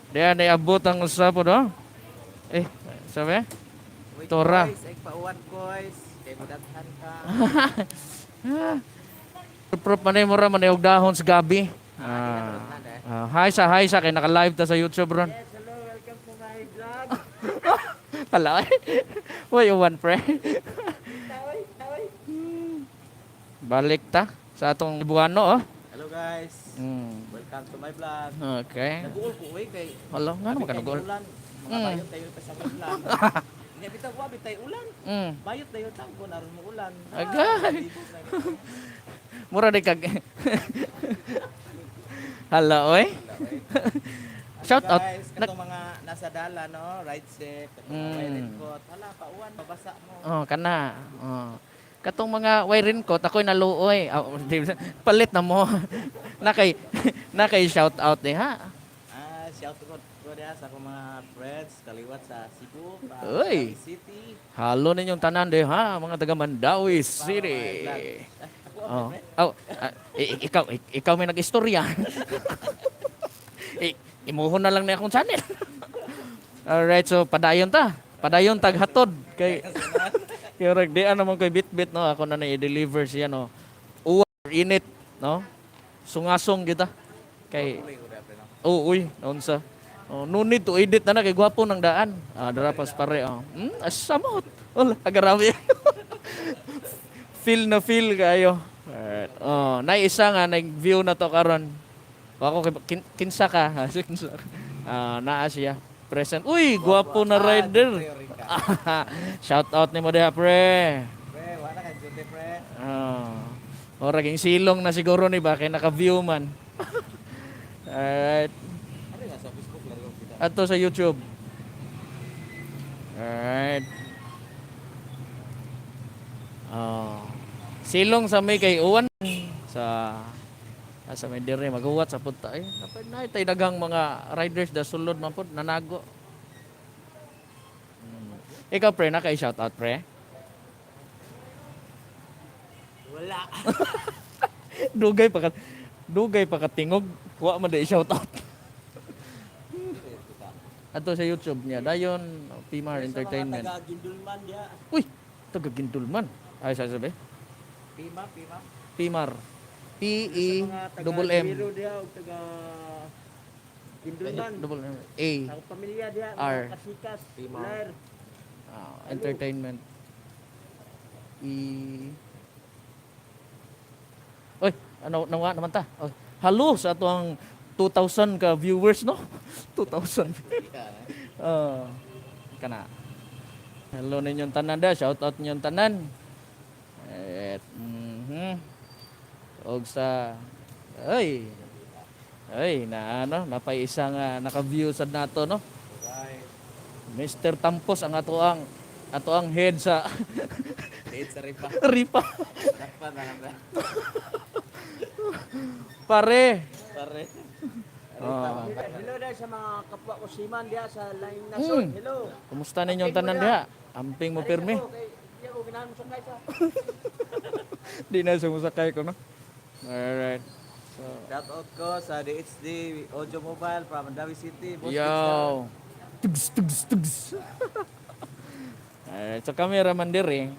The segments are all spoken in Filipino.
Diyan naabot ang usa po no. Eh, sabi? Wait, Tora. guys. Ay, pauwan, guys. Kay mudaghan ka. Proof man mo ra man og dahon sa gabi. Diha tulog na, deh. Hi sa kay naka-live ta sa YouTube ron. Yes, hello. Welcome to my vlog. Hala. Uy, uwan pre. Taway, taway. Balik ta sa atong Buano oh. Hello, guys. Mm. Welcome to my vlog. Okay. Nabuol ko, kay Hala, nga naman ka nagol. ulan. Mga bayot tayo pa sa ulan. Hindi, bitaw ko, bitay ulan. Mm. Bayot tayo tangko, naroon mo ulan. Agay. Libog na ito. Mura di kag. Hala oy. Shout out. Guys, katong mga nasa dala, no? Ride safe, katong mga raincoat. Hala, pauwan, mabasa mo. Oh, kana. Oh. Katong mga wiring ko, ako'y naluoy. Palit na mo. nakay shout out eh ha. Shout out ko diya sa akong mga friends, kaliwat sa Cebu, Uy. Mandawi City. Halo ninyong tanan de ha, mga taga Mandawi City. Ako, Oh. pre. Oh, ikaw may nag-istorya. Imuhon na lang na akong channel. Alright, so padayon ta. Padayon taghatod kay kay rag di naman koy bit-bit no, ako na i-deliver siya no. Uwa init no. Sungasong kita. Kay Tuloy ko diya, pre, no? uy, naunsa. Oh, no need to edit na kay gwapo ng daan. Dara pas pare oh. Asamot. Wala agarabi. Feel kayo. Alright. Oh, na isa nga nag-view na to karon. Ako kinsa ka? Kinsa. Naa siya. Present. Uy, gwapo na rider. Tuloy ka. Shout out ni mo diha, pre. Pre, wala ka duty, pre. Ora ging silong na siguro ni ba kay naka-view man. Alright. Ano nga sa Facebook laro kita? Ato sa YouTube. Alright. Silong sa may kay uwan sa may dire maghuwat sa punta eh. Napay na tay daghang mga riders da sulod man pud nanago. Ikaw pre na kay shout out pre. Wala. Dugay pa ka tingog. Wa man di shout out. Ato sa YouTube niya dayon Pimar Entertainment. Sa mga taga-Gindulman diya. Uy, taga Gindulman. Ay sasabi. Pima, Pima. Pimar. Sa mga P-E-double-M. taga-Biro diya, o taga Gindulman. Double M. A. Ang pamilya diya, R. mga kasikas, Pima. Blair. Entertainment. Oy, ano naman ta? Oy, halo sa atong 2,000 ka viewers no? 2,000. Kana. Hello ninyong tanan da, shout out ninyong tanan. Og sa na ano, napay isa nga naka-view sad nato no. Right. Mr. Tampos ang ato ang head sa Date sa Ripa. Ripa. Dapat na lang. Pare. Pare. Hello dahil sa mga kapwa ko siman diya sa laing nasod. Hello. Kumusta ninyong tanan diha? Amping mo pirmi. Hindi ako ginahan mo sakay sa. Di na sumusakay ko no. Alright. Shout out ko sa DHD Audio Mobile from Mandawi City. Boss Pizza. Yo. Tugs. Alright, so cameraman dire.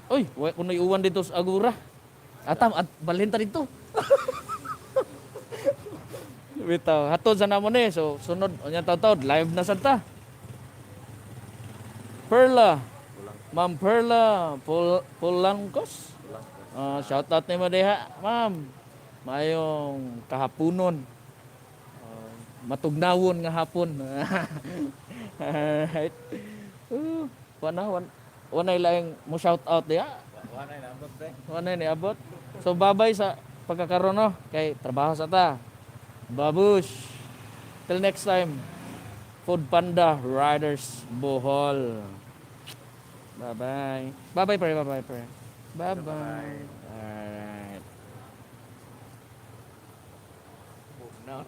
Uy, kuno iuwan dito sa Agura. At balhin ta dito. Bitaw, hatod sa namon eh. So sunod unya taw-taw live na sad ta. Perla. Ma'am Perla Pulangkos. Shout out ni mo diha, ma'am. Mayong kahaponon. Matugnawon nga hapon. Alright. Wanay lang mo shout out diha. Wala na abot pre. Wanay ni abot. So babay sa pagkakaroon no kay trabaho sa ta. Babush. Till next time. Food Panda Riders Bohol. Bye-bye. Bye-bye pre. Bye-bye. Alright. No.